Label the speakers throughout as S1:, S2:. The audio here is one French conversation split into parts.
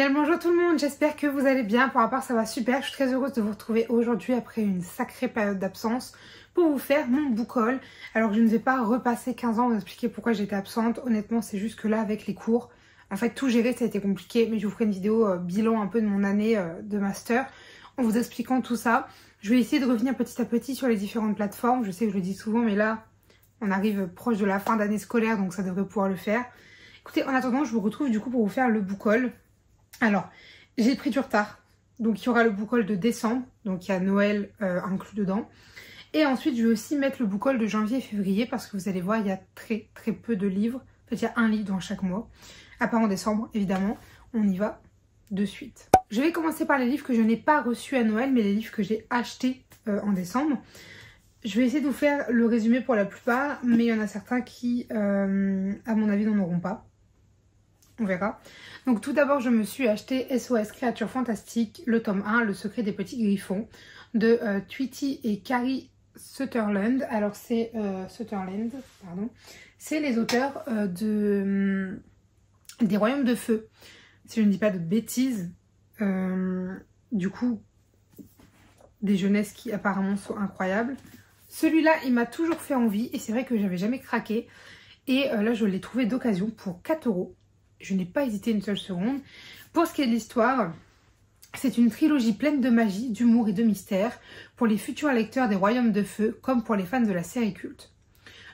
S1: Bien le bonjour tout le monde, j'espère que vous allez bien. Pour ma part ça va super, je suis très heureuse de vous retrouver aujourd'hui après une sacrée période d'absence pour vous faire mon book haul. Alors je ne vais pas repasser 15 ans, vous expliquer pourquoi j'étais absente. Honnêtement c'est juste que là avec les cours, en fait tout gérer ça a été compliqué. Mais je vous ferai une vidéo bilan un peu de mon année de master en vous expliquant tout ça. Je vais essayer de revenir petit à petit sur les différentes plateformes. Je sais que je le dis souvent mais là on arrive proche de la fin d'année scolaire donc ça devrait pouvoir le faire. Écoutez, en attendant, je vous retrouve du coup pour vous faire le book haul. Alors, j'ai pris du retard. Donc, il y aura le book haul de décembre. Donc, il y a Noël inclus dedans. Et ensuite, je vais aussi mettre le book haul de janvier et février parce que vous allez voir, il y a très peu de livres. En fait, il y a un livre dans chaque mois. À part en décembre, évidemment. On y va de suite. Je vais commencer par les livres que je n'ai pas reçus à Noël, mais les livres que j'ai achetés en décembre. Je vais essayer de vous faire le résumé pour la plupart, mais il y en a certains qui, à mon avis, n'en auront pas. On verra. Donc tout d'abord, je me suis acheté SOS Créatures Fantastiques, le tome 1, Le secret des petits griffons, de Tweety et Carrie Sutherland. Alors c'est Sutherland, pardon. C'est les auteurs des Royaumes de Feu. Si je ne dis pas de bêtises. Du coup, des jeunesses qui apparemment sont incroyables. Celui-là, il m'a toujours fait envie et c'est vrai que j'avais jamais craqué. Et là, je l'ai trouvé d'occasion pour 4 €. Je n'ai pas hésité une seule seconde. Pour ce qui est de l'histoire, c'est une trilogie pleine de magie, d'humour et de mystère pour les futurs lecteurs des Royaumes de Feu comme pour les fans de la série culte.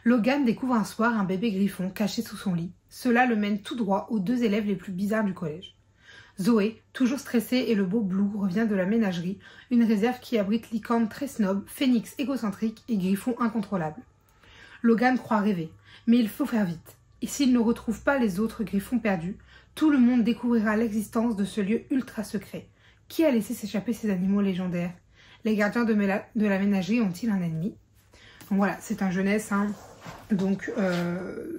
S1: Logan découvre un soir un bébé griffon caché sous son lit. Cela le mène tout droit aux 2 élèves les plus bizarres du collège. Zoé, toujours stressée, et le beau Blue revient de la ménagerie, une réserve qui abrite licorne très snob, phénix égocentrique et griffon incontrôlable. Logan croit rêver, mais il faut faire vite. Et s'il ne retrouve pas les autres griffons perdus, tout le monde découvrira l'existence de ce lieu ultra secret. Qui a laissé s'échapper ces animaux légendaires? Les gardiens de la ménagerie ont-ils un ennemi? Donc voilà, c'est un jeunesse, hein. Donc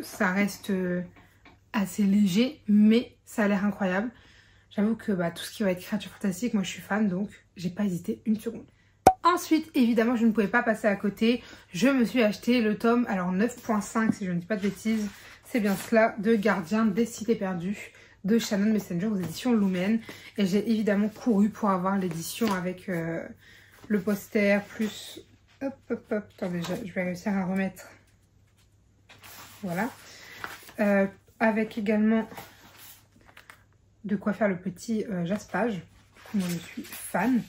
S1: ça reste assez léger, mais ça a l'air incroyable. J'avoue que tout ce qui va être créature fantastique, moi je suis fan, donc j'ai pas hésité une seconde. Ensuite, évidemment, je ne pouvais pas passer à côté. Je me suis acheté le tome, alors 9.5 si je ne dis pas de bêtises. C'est bien cela, de Gardien des Cités Perdues de Shannon Messenger aux éditions Lumen. Et j'ai évidemment couru pour avoir l'édition avec le poster plus... Hop. Attendez, je vais réussir à remettre. Voilà. Avec également de quoi faire le petit jaspage. Moi, je suis fan.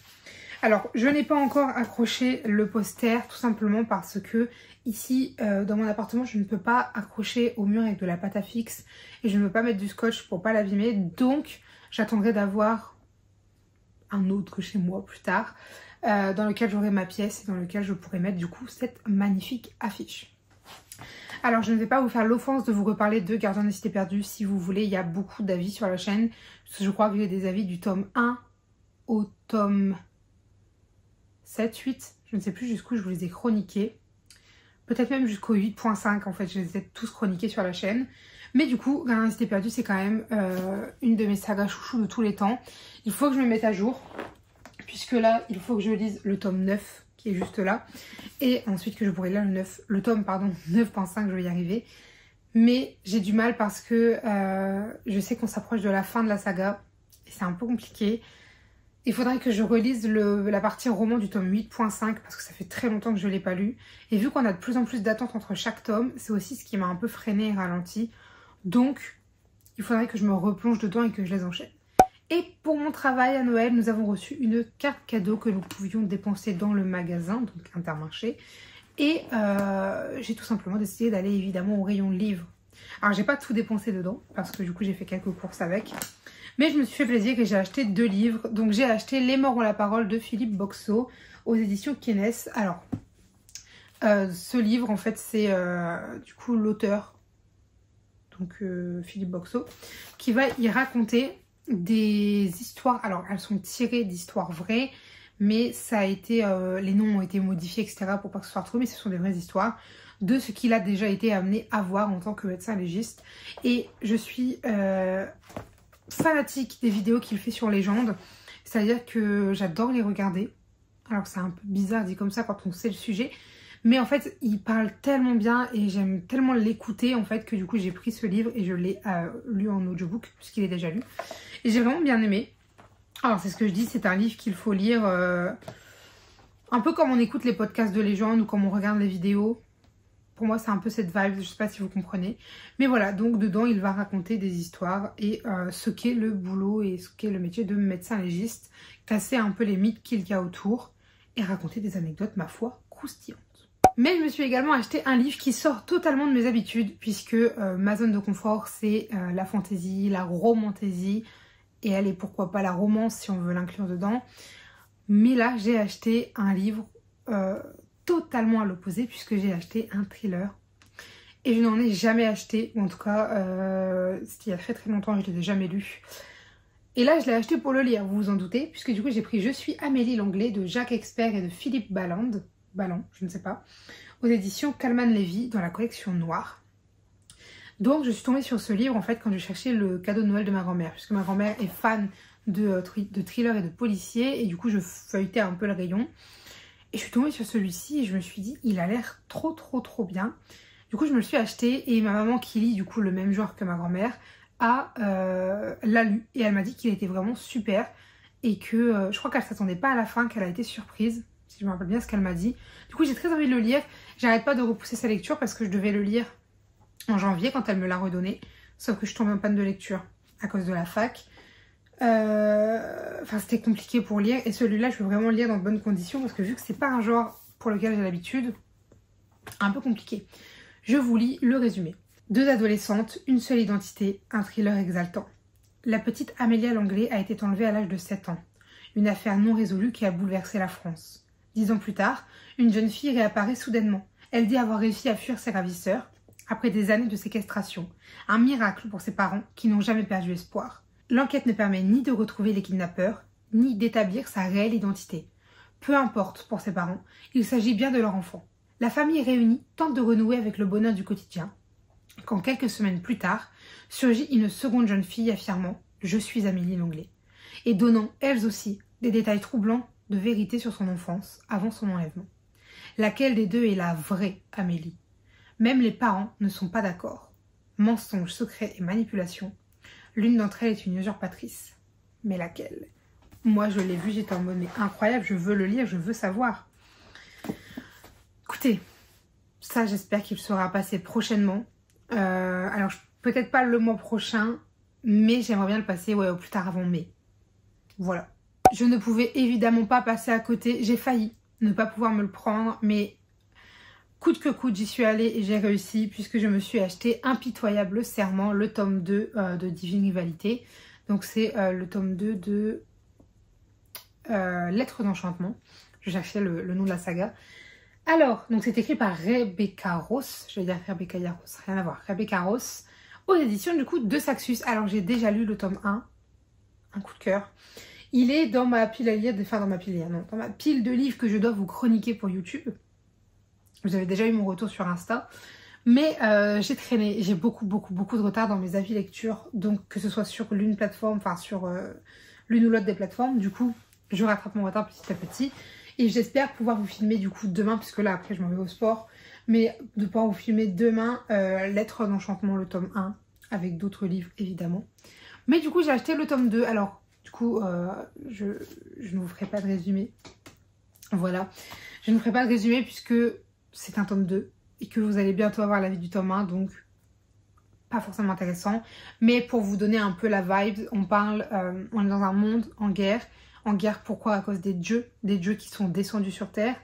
S1: Alors, je n'ai pas encore accroché le poster, tout simplement parce que ici, dans mon appartement, je ne peux pas accrocher au mur avec de la pâte à fixe et je ne veux pas mettre du scotch pour pas l'abîmer. Donc, j'attendrai d'avoir un autre chez moi plus tard, dans lequel j'aurai ma pièce et dans lequel je pourrai mettre du coup cette magnifique affiche. Alors, je ne vais pas vous faire l'offense de vous reparler de Gardien des Cités Perdues. Si vous voulez, il y a beaucoup d'avis sur la chaîne. Je crois que j'ai des avis du tome 1 au tome 7, 8, je ne sais plus jusqu'où je vous les ai chroniqués. Peut-être même jusqu'au 8.5 en fait, je les ai tous chroniqués sur la chaîne. Mais du coup, Gardien des Cités Perdues, c'est quand même une de mes sagas chouchous de tous les temps. Il faut que je me mette à jour, puisque là, il faut que je lise le tome 9, qui est juste là. Et ensuite que je pourrai lire le tome 9.5, je vais y arriver. Mais j'ai du mal parce que je sais qu'on s'approche de la fin de la saga. Et c'est un peu compliqué. Il faudrait que je relise la partie roman du tome 8.5 parce que ça fait très longtemps que je ne l'ai pas lu. Et vu qu'on a de plus en plus d'attentes entre chaque tome, c'est aussi ce qui m'a un peu freiné et ralenti. Donc, il faudrait que je me replonge dedans et que je les enchaîne. Et pour mon travail à Noël, nous avons reçu une carte cadeau que nous pouvions dépenser dans le magasin, donc Intermarché. Et j'ai tout simplement décidé d'aller évidemment au rayon livres. Alors, j'ai pas tout dépensé dedans parce que du coup, j'ai fait quelques courses avec. Mais je me suis fait plaisir et j'ai acheté 2 livres. Donc j'ai acheté Les Morts ont la parole de Philippe Boxeau aux éditions Kenes. Alors, ce livre en fait c'est du coup l'auteur, donc Philippe Boxeau, qui va y raconter des histoires. Alors elles sont tirées d'histoires vraies, mais ça a été, les noms ont été modifiés etc. pour pas que ce soit retrouvé, mais ce sont des vraies histoires de ce qu'il a déjà été amené à voir en tant que médecin légiste. Et je suis... fanatique des vidéos qu'il fait sur Légende, c'est à dire que j'adore les regarder. Alors c'est un peu bizarre dit comme ça quand on sait le sujet, Mais en fait, il parle tellement bien et j'aime tellement l'écouter en fait que du coup j'ai pris ce livre et je l'ai lu en audiobook puisqu'il est déjà lu. Et j'ai vraiment bien aimé. Alors c'est ce que je dis, c'est un livre qu'il faut lire un peu comme on écoute les podcasts de légendes ou comme on regarde les vidéos. Pour moi c'est un peu cette vibe, je sais pas si vous comprenez. Mais voilà, donc dedans il va raconter des histoires et ce qu'est le boulot et ce qu'est le métier de médecin légiste. Casser un peu les mythes qu'il y a autour et raconter des anecdotes, ma foi, croustillantes. Mais je me suis également acheté un livre qui sort totalement de mes habitudes puisque ma zone de confort c'est la fantaisie, la romantaisie et elle est pourquoi pas la romance si on veut l'inclure dedans. Mais là j'ai acheté un livre totalement à l'opposé puisque j'ai acheté un thriller. Et je n'en ai jamais acheté, ou en tout cas c'était il y a très longtemps, je ne l'ai jamais lu. Et là je l'ai acheté pour le lire, vous vous en doutez, puisque du coup j'ai pris Je suis Amélie Langlais de Jacques Expert et de Philippe Balland, je ne sais pas, aux éditions Calman Levy dans la collection Noire. Donc je suis tombée sur ce livre en fait quand je cherchais le cadeau de Noël de ma grand-mère, puisque ma grand-mère est fan de thrillers et de policiers, et du coup je feuilletais un peu le rayon. Et je suis tombée sur celui-ci et je me suis dit il a l'air trop bien. Du coup je me le suis acheté et ma maman qui lit du coup le même genre que ma grand-mère l'a lu et elle m'a dit qu'il était vraiment super et que je crois qu'elle s'attendait pas à la fin, qu'elle a été surprise, si je me rappelle bien ce qu'elle m'a dit. Du coup j'ai très envie de le lire, j'arrête pas de repousser sa lecture parce que je devais le lire en janvier quand elle me l'a redonné, sauf que je tombe en panne de lecture à cause de la fac. Enfin c'était compliqué pour lire et celui-là je veux vraiment le lire dans de bonnes conditions parce que vu que c'est pas un genre pour lequel j'ai l'habitude, un peu compliqué. Je vous lis le résumé. 2 adolescentes, une seule identité, un thriller exaltant. La petite Amélia Langlais a été enlevée à l'âge de 7 ans. Une affaire non résolue qui a bouleversé la France. 10 ans plus tard, une jeune fille réapparaît soudainement. Elle dit avoir réussi à fuir ses ravisseurs après des années de séquestration. Un miracle pour ses parents qui n'ont jamais perdu espoir. L'enquête ne permet ni de retrouver les kidnappeurs, ni d'établir sa réelle identité. Peu importe pour ses parents, il s'agit bien de leur enfant. La famille réunie tente de renouer avec le bonheur du quotidien, quand quelques semaines plus tard, surgit une seconde jeune fille affirmant « Je suis Amélie Langlais » et donnant, elles aussi, des détails troublants de vérité sur son enfance avant son enlèvement. Laquelle des deux est la vraie Amélie? Même les parents ne sont pas d'accord. Mensonges, secrets et manipulations. L'une d'entre elles est une usurpatrice. Mais laquelle? Moi je l'ai vu, j'étais en mode mais incroyable, je veux le lire, je veux savoir. Écoutez, ça j'espère qu'il sera passé prochainement. Alors peut-être pas le mois prochain, mais j'aimerais bien le passer au plus tard avant mai. Voilà. Je ne pouvais évidemment pas passer à côté, j'ai failli ne pas pouvoir me le prendre, mais coûte que coûte j'y suis allée et j'ai réussi puisque je me suis acheté Impitoyable Serment, le tome 2 de Divine Rivalité. Donc c'est le tome 2 de Lettres d'Enchantement. Je cherchais le nom de la saga. Alors, donc c'est écrit par Rebecca Ross, je vais dire Rebecca Yarros, rien à voir, Rebecca Ross, aux éditions du coup de Saxus. Alors j'ai déjà lu le tome 1, un coup de cœur. Il est dans ma pile à lire, enfin dans ma pile à lire, non, dans ma pile de livres que je dois vous chroniquer pour YouTube. Vous avez déjà eu mon retour sur Insta, mais j'ai traîné, j'ai beaucoup de retard dans mes avis lecture, donc que ce soit sur l'une plateforme, enfin sur l'une ou l'autre des plateformes, du coup je rattrape mon retard petit à petit. Et j'espère pouvoir vous filmer du coup demain, puisque là après je m'en vais au sport, mais de pouvoir vous filmer demain Lettres d'Enchantement, le tome 1, avec d'autres livres évidemment. Mais du coup j'ai acheté le tome 2, alors du coup je ne vous ferai pas de résumé. Voilà, je ne vous ferai pas de résumé puisque c'est un tome 2 et que vous allez bientôt avoir l'avis du tome 1, donc pas forcément intéressant. Mais pour vous donner un peu la vibe, on est dans un monde en guerre. En guerre, pourquoi? À cause des dieux qui sont descendus sur Terre,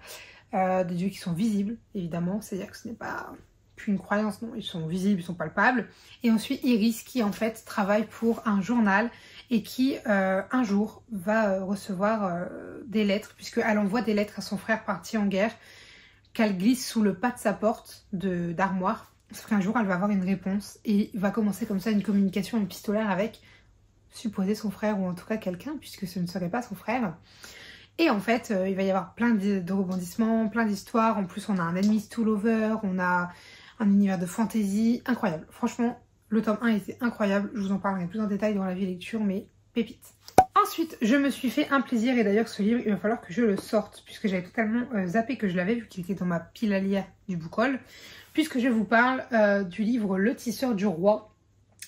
S1: des dieux qui sont visibles, évidemment, c'est-à-dire que ce n'est pas qu'une croyance, non, ils sont visibles, ils sont palpables. Et ensuite Iris qui en fait travaille pour un journal et qui un jour va recevoir des lettres, puisqu'elle envoie des lettres à son frère parti en guerre, qu'elle glisse sous le pas de sa porte d'armoire, sauf qu'un jour elle va avoir une réponse et va commencer comme ça une communication épistolaire avec supposé son frère ou en tout cas quelqu'un puisque ce ne serait pas son frère. Et en fait il va y avoir plein de rebondissements, plein d'histoires. En plus on a un enemies to lover, on a un univers de fantasy incroyable. Franchement le tome 1 était incroyable, je vous en parlerai plus en détail dans la vie lecture, mais pépite. Ensuite, je me suis fait un plaisir et d'ailleurs ce livre, il va falloir que je le sorte puisque j'avais totalement zappé que je l'avais vu qu'il était dans ma pile à lire du book-haul. Puisque je vous parle du livre Le Tisseur du Roi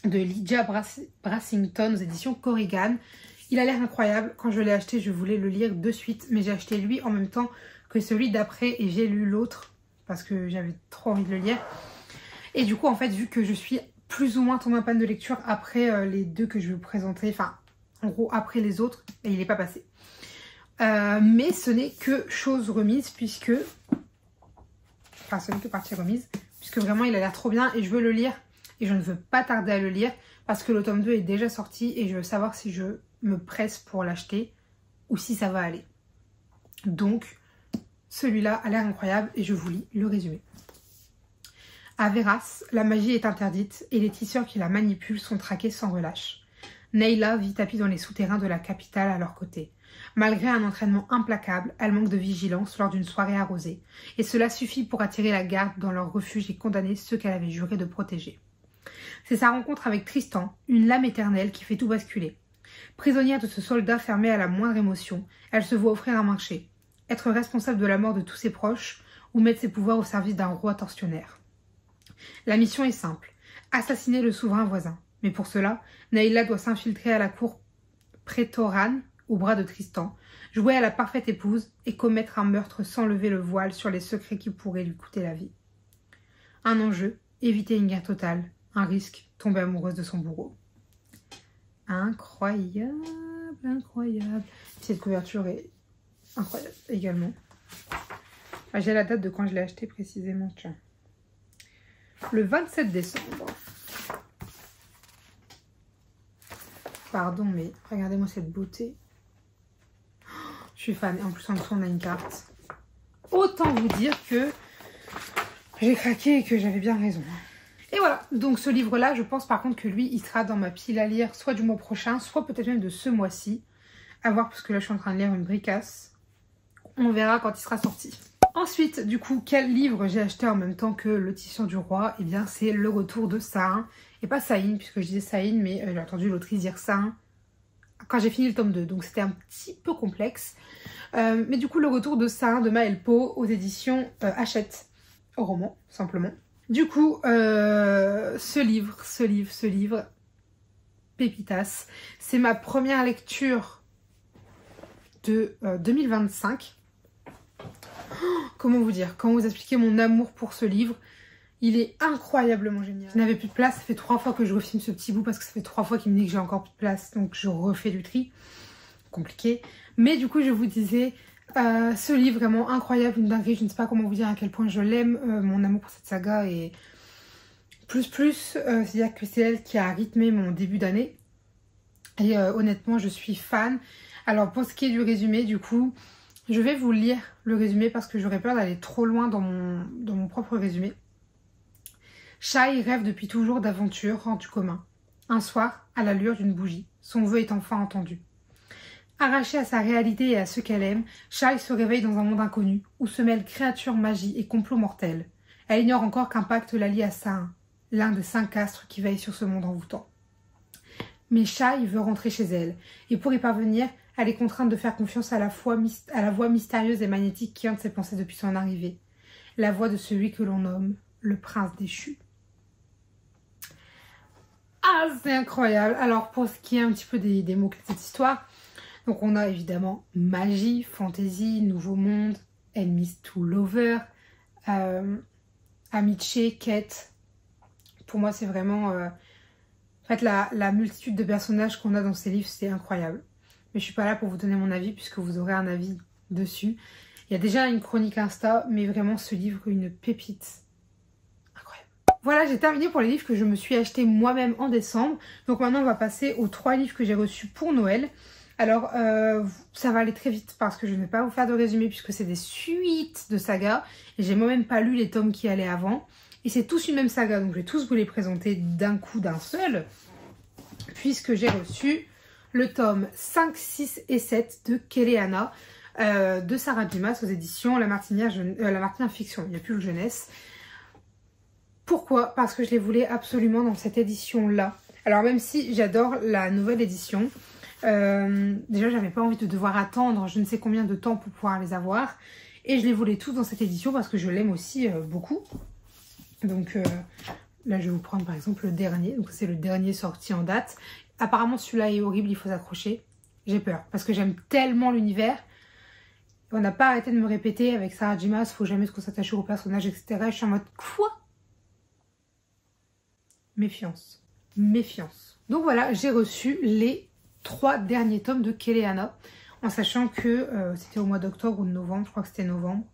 S1: de Lydia Brassington aux éditions Corrigan. Il a l'air incroyable. Quand je l'ai acheté, je voulais le lire de suite, mais j'ai acheté lui en même temps que celui d'après et j'ai lu l'autre parce que j'avais trop envie de le lire. Et du coup, en fait, vu que je suis plus ou moins tombée en panne de lecture après les deux que je vais vous présenter, enfin, en gros, après les autres, et il n'est pas passé. Mais ce n'est que chose remise, puisque... Enfin, ce n'est que partie remise, puisque vraiment, il a l'air trop bien, et je veux le lire, et je ne veux pas tarder à le lire, parce que le tome 2 est déjà sorti, et je veux savoir si je me presse pour l'acheter, ou si ça va aller. Donc, celui-là a l'air incroyable, et je vous lis le résumé. À Veras, la magie est interdite, et les tisseurs qui la manipulent sont traqués sans relâche. Nayla vit tapie dans les souterrains de la capitale à leur côté. Malgré un entraînement implacable, elle manque de vigilance lors d'une soirée arrosée, et cela suffit pour attirer la garde dans leur refuge et condamner ceux qu'elle avait juré de protéger. C'est sa rencontre avec Tristan, une lame éternelle qui fait tout basculer. Prisonnière de ce soldat fermé à la moindre émotion, elle se voit offrir un marché, être responsable de la mort de tous ses proches ou mettre ses pouvoirs au service d'un roi tortionnaire. La mission est simple, assassiner le souverain voisin. Mais pour cela, Nayla doit s'infiltrer à la cour prétorane, au bras de Tristan, jouer à la parfaite épouse et commettre un meurtre sans lever le voile sur les secrets qui pourraient lui coûter la vie. Un enjeu, éviter une guerre totale. Un risque, tomber amoureuse de son bourreau. Incroyable, incroyable. Cette couverture est incroyable également. J'ai la date de quand je l'ai acheté précisément, tiens. Le 27 décembre. Pardon, mais regardez-moi cette beauté. Je suis fan. En plus, en dessous, on a une carte. Autant vous dire que j'ai craqué et que j'avais bien raison. Et voilà. Donc, ce livre-là, je pense par contre que lui, il sera dans ma pile à lire soit du mois prochain, soit peut-être même de ce mois-ci. À voir, parce que là, je suis en train de lire une bricasse. On verra quand il sera sorti. Ensuite, du coup, quel livre j'ai acheté en même temps que Le Tisseur du Roi? Eh bien, c'est Le Retour de Sahin. Et pas Sahin, puisque je disais Sahin, mais j'ai entendu l'autrice dire Sahin quand j'ai fini le tome 2. Donc, c'était un petit peu complexe. Mais du coup, Le Retour de Sahin de Maëlle Pau aux éditions Hachette. Au roman, simplement. Du coup, ce livre, Pépitas, c'est ma première lecture de 2025. Comment vous dire, comment vous expliquer mon amour pour ce livre? Il est incroyablement génial. Je n'avais plus de place, ça fait 3 fois que je refilme ce petit bout parce que ça fait 3 fois qu'il me dit que j'ai encore plus de place, donc je refais du tri. Compliqué. Mais du coup, je vous disais, ce livre vraiment incroyable, une dinguerie, je ne sais pas comment vous dire à quel point je l'aime, mon amour pour cette saga est plus, c'est-à-dire que c'est elle qui a rythmé mon début d'année. Et honnêtement, je suis fan. Alors pour ce qui est du résumé, du coup, je vais vous lire le résumé parce que j'aurais peur d'aller trop loin dans mon propre résumé. Shai rêve depuis toujours d'aventures hors du commun. Un soir, à l'allure d'une bougie, son vœu est enfin entendu. Arrachée à sa réalité et à ceux qu'elle aime, Shai se réveille dans un monde inconnu où se mêlent créatures, magie et complots mortels. Elle ignore encore qu'un pacte la lie à Sahin, l'un des 5 astres qui veillent sur ce monde envoûtant. Mais Shai veut rentrer chez elle, et pour y parvenir, elle est contrainte de faire confiance à la voix mystérieuse et magnétique qui hante ses pensées depuis son arrivée. La voix de celui que l'on nomme le prince déchu. Ah, c'est incroyable. Alors, pour ce qui est un petit peu des mots-clés de cette histoire, donc on a évidemment magie, fantasy, nouveau monde, enemies to lover, amitié, quête. Pour moi, c'est vraiment... En fait, la multitude de personnages qu'on a dans ces livres, c'est incroyable. Mais je suis pas là pour vous donner mon avis, puisque vous aurez un avis dessus. Il y a déjà une chronique Insta, mais vraiment ce livre, une pépite. Incroyable. Voilà, j'ai terminé pour les livres que je me suis acheté moi-même en décembre. Donc maintenant, on va passer aux 3 livres que j'ai reçus pour Noël. Alors, ça va aller très vite parce que je ne vais pas vous faire de résumé puisque c'est des suites de sagas. Et j'ai moi-même pas lu les tomes qui allaient avant. Et c'est tous une même saga, donc je vais tous vous les présenter d'un coup, d'un seul. Puisque j'ai reçu le tome 5, 6 et 7 de Kéléana de Sarah Dumas aux éditions La Martinière Fiction. Il n'y a plus le jeunesse. Pourquoi? Parce que je les voulais absolument dans cette édition-là. Alors même si j'adore la nouvelle édition, Déjà, j'avais pas envie de devoir attendre je ne sais combien de temps pour pouvoir les avoir. Et je les voulais tous dans cette édition parce que je l'aime aussi beaucoup. Donc là, je vais vous prendre par exemple le dernier. Donc c'est le dernier sorti en date. Apparemment, celui-là est horrible, il faut s'accrocher. J'ai peur parce que j'aime tellement l'univers. On n'a pas arrêté de me répéter avec Sarah J. Maas, faut jamais qu'on s'attache au personnage, etc. Et je suis en mode quoi? Méfiance. Méfiance. Donc voilà, j'ai reçu les 3 derniers tomes de Keleana. En sachant que c'était au mois d'octobre ou de novembre. Je crois que c'était novembre.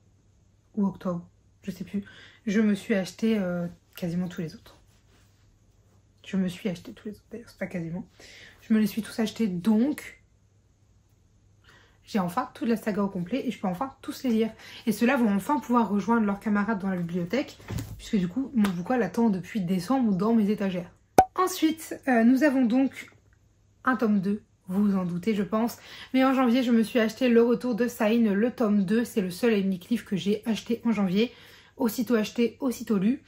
S1: Ou octobre. Je sais plus. Je me suis acheté quasiment tous les autres. Je me suis acheté tous les autres d'ailleurs. C'est pas quasiment. Je me les suis tous achetés donc... J'ai enfin toute la saga au complet et je peux enfin tous les lire. Et ceux-là vont enfin pouvoir rejoindre leurs camarades dans la bibliothèque, puisque du coup, mon bouquin attend depuis décembre dans mes étagères. Ensuite, nous avons donc un tome 2, vous vous en doutez je pense. Mais en janvier, je me suis acheté Le Retour de Saïn, le tome 2. C'est le seul et unique livre que j'ai acheté en janvier. Aussitôt acheté, aussitôt lu.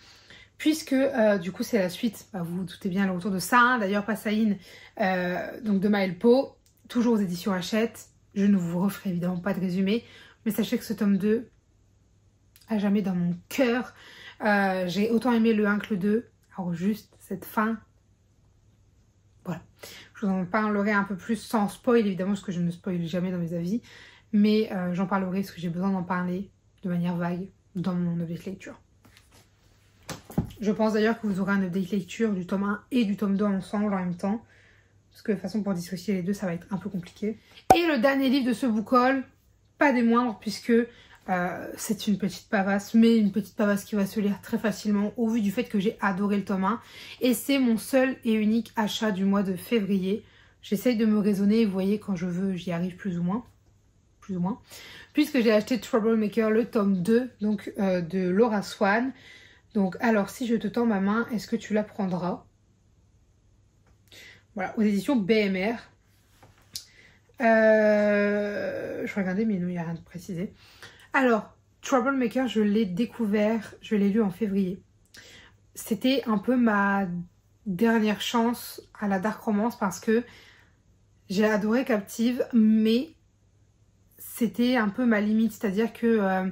S1: Puisque du coup, c'est la suite, bah, vous vous doutez bien, Le Retour de Saïn, d'ailleurs pas Saïn, donc de Maël Po, toujours aux éditions Hachette. Je ne vous referai évidemment pas de résumé, mais sachez que ce tome 2, à jamais dans mon cœur, j'ai autant aimé le 1 que le 2. Alors juste cette fin, voilà. Je vous en parlerai un peu plus sans spoil, évidemment, parce que je ne spoil jamais dans mes avis. Mais j'en parlerai parce que j'ai besoin d'en parler de manière vague dans mon update lecture. Je pense d'ailleurs que vous aurez un update lecture du tome 1 et du tome 2 ensemble en même temps. Parce que de toute façon, pour dissocier les deux, ça va être un peu compliqué. Et le dernier livre de ce book haul, pas des moindres, puisque c'est une petite pavasse, mais une petite pavasse qui va se lire très facilement au vu du fait que j'ai adoré le tome 1. Et c'est mon seul et unique achat du mois de février. J'essaye de me raisonner, vous voyez, quand je veux, j'y arrive plus ou moins. Puisque j'ai acheté Troublemaker, le tome 2, donc de Laura Swan. Donc, alors, si je te tends ma main, est-ce que tu la prendras ? Voilà, aux éditions BMR. Je regardais, mais non, il n'y a rien de précisé. Alors, Troublemaker, je l'ai découvert, je l'ai lu en février. C'était un peu ma dernière chance à la dark romance parce que j'ai adoré Captive, mais c'était un peu ma limite. C'est-à-dire que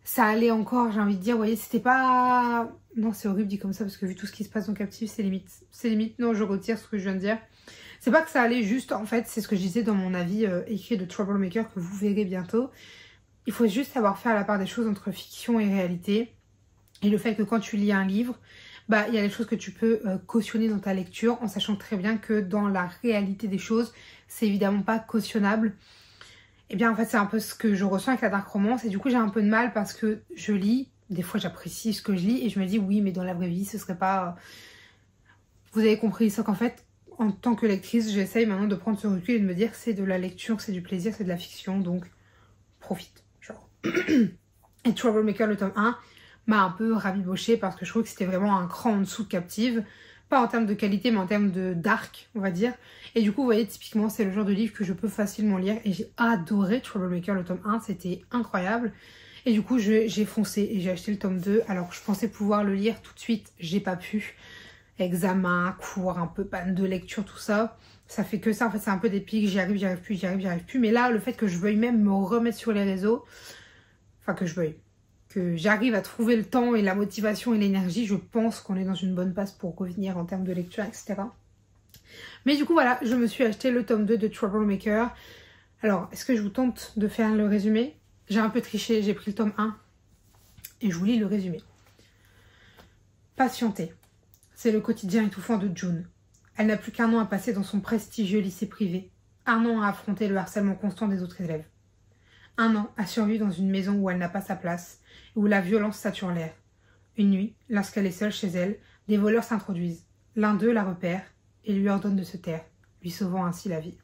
S1: ça allait encore, j'ai envie de dire, vous voyez, c'était pas... Non, c'est horrible dit comme ça parce que vu tout ce qui se passe dans Captive, c'est limite. C'est limite, non, je retire ce que je viens de dire. C'est pas que ça allait juste, en fait, c'est ce que je disais dans mon avis écrit de Troublemaker que vous verrez bientôt. Il faut juste savoir faire la part des choses entre fiction et réalité. Et le fait que quand tu lis un livre, bah, il y a des choses que tu peux cautionner dans ta lecture en sachant très bien que dans la réalité des choses, c'est évidemment pas cautionnable. Et bien en fait c'est un peu ce que je ressens avec la dark romance et du coup j'ai un peu de mal parce que je lis, des fois j'apprécie ce que je lis et je me dis oui mais dans la vraie vie ce serait pas... Vous avez compris ça qu'en fait en tant que lectrice j'essaye maintenant de prendre ce recul et de me dire c'est de la lecture, c'est du plaisir, c'est de la fiction donc profite genre. Et Troublemaker le tome 1 m'a un peu rabiboché parce que je trouve que c'était vraiment un cran en dessous de Captive. Pas en termes de qualité mais en termes de dark on va dire. Et du coup vous voyez typiquement c'est le genre de livre que je peux facilement lire. Et j'ai adoré Troublemaker le tome 1, c'était incroyable. Et du coup j'ai foncé et j'ai acheté le tome 2. Alors je pensais pouvoir le lire tout de suite, j'ai pas pu. Examen, cours, un peu panne de lecture, tout ça. Ça fait que ça, en fait c'est un peu des pics, j'y arrive, j'y arrive plus, j'y arrive, j'y arrive plus. Mais là le fait que je veuille même me remettre sur les réseaux, enfin que je veuille, que j'arrive à trouver le temps et la motivation et l'énergie, je pense qu'on est dans une bonne passe pour revenir en termes de lecture, etc. Mais du coup, voilà, je me suis acheté le tome 2 de Troublemaker. Alors, est-ce que je vous tente de faire le résumé? J'ai un peu triché, j'ai pris le tome 1 et je vous lis le résumé. Patienter. C'est le quotidien étouffant de June. Elle n'a plus qu'un an à passer dans son prestigieux lycée privé. Un an à affronter le harcèlement constant des autres élèves. Un an à survivre dans une maison où elle n'a pas sa place, où la violence sature l'air. Une nuit, lorsqu'elle est seule chez elle, des voleurs s'introduisent. L'un d'eux la repère et lui ordonne de se taire, lui sauvant ainsi la vie.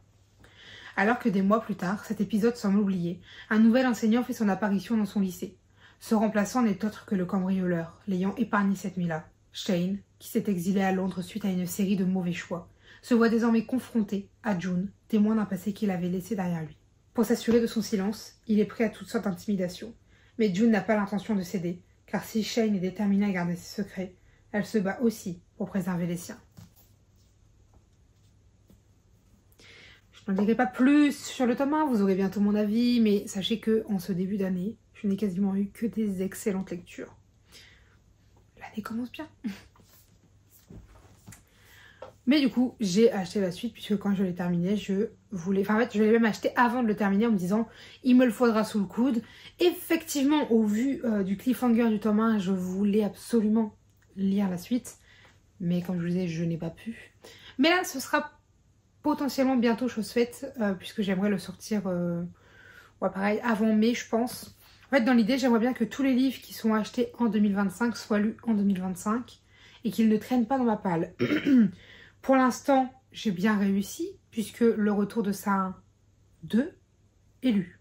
S1: Alors que des mois plus tard, cet épisode semble oublié, un nouvel enseignant fait son apparition dans son lycée. Ce remplaçant n'est autre que le cambrioleur, l'ayant épargné cette nuit-là. Shane, qui s'est exilé à Londres suite à une série de mauvais choix, se voit désormais confronté à June, témoin d'un passé qu'il avait laissé derrière lui. Pour s'assurer de son silence, il est prêt à toutes sortes d'intimidations. Mais June n'a pas l'intention de céder, car si Shane est déterminée à garder ses secrets, elle se bat aussi pour préserver les siens. Je n'en dirai pas plus sur le tome 1, vous aurez bientôt mon avis, mais sachez que en ce début d'année, je n'ai quasiment eu que des excellentes lectures. L'année commence bien. Mais du coup, j'ai acheté la suite puisque quand je l'ai terminé, je voulais... Enfin, en fait, je l'ai même acheté avant de le terminer en me disant « Il me le faudra sous le coude ». Effectivement, au vu du cliffhanger du tome 1, je voulais absolument lire la suite. Mais comme je vous disais, je n'ai pas pu. Mais là, ce sera potentiellement bientôt chose faite puisque j'aimerais le sortir, ouais, pareil, avant mai, je pense. En fait, dans l'idée, j'aimerais bien que tous les livres qui sont achetés en 2025 soient lus en 2025 et qu'ils ne traînent pas dans ma palle. Pour l'instant, j'ai bien réussi puisque le retour de Saint 2 est lu.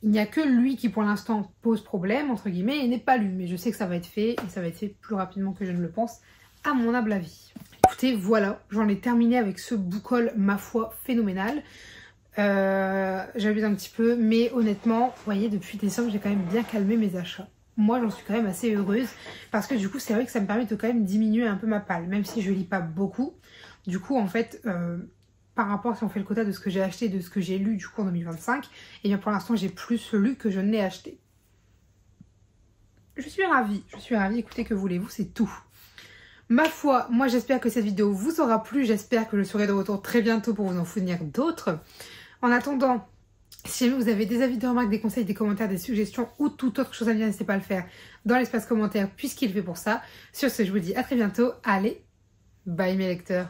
S1: Il n'y a que lui qui pour l'instant pose problème, entre guillemets, et n'est pas lu. Mais je sais que ça va être fait et ça va être fait plus rapidement que je ne le pense, à mon humble avis. Écoutez, voilà, j'en ai terminé avec ce book haul, ma foi, phénoménal. J'abuse un petit peu, mais honnêtement, vous voyez, depuis décembre, j'ai quand même bien calmé mes achats. Moi, j'en suis quand même assez heureuse parce que du coup, c'est vrai que ça me permet de quand même diminuer un peu ma palle, même si je lis pas beaucoup. Du coup, en fait, par rapport, si on fait le quota de ce que j'ai acheté et de ce que j'ai lu du coup en 2025, et bien pour l'instant, j'ai plus lu que je ne l'ai acheté. Je suis ravie, écoutez, que voulez-vous, c'est tout. Ma foi, moi j'espère que cette vidéo vous aura plu, j'espère que je serai de retour très bientôt pour vous en fournir d'autres. En attendant, si jamais vous avez des avis, des remarques, des conseils, des commentaires, des suggestions ou toute autre chose à me dire, n'hésitez pas à le faire dans l'espace commentaire puisqu'il fait pour ça. Sur ce, je vous dis à très bientôt. Allez, bye mes lecteurs.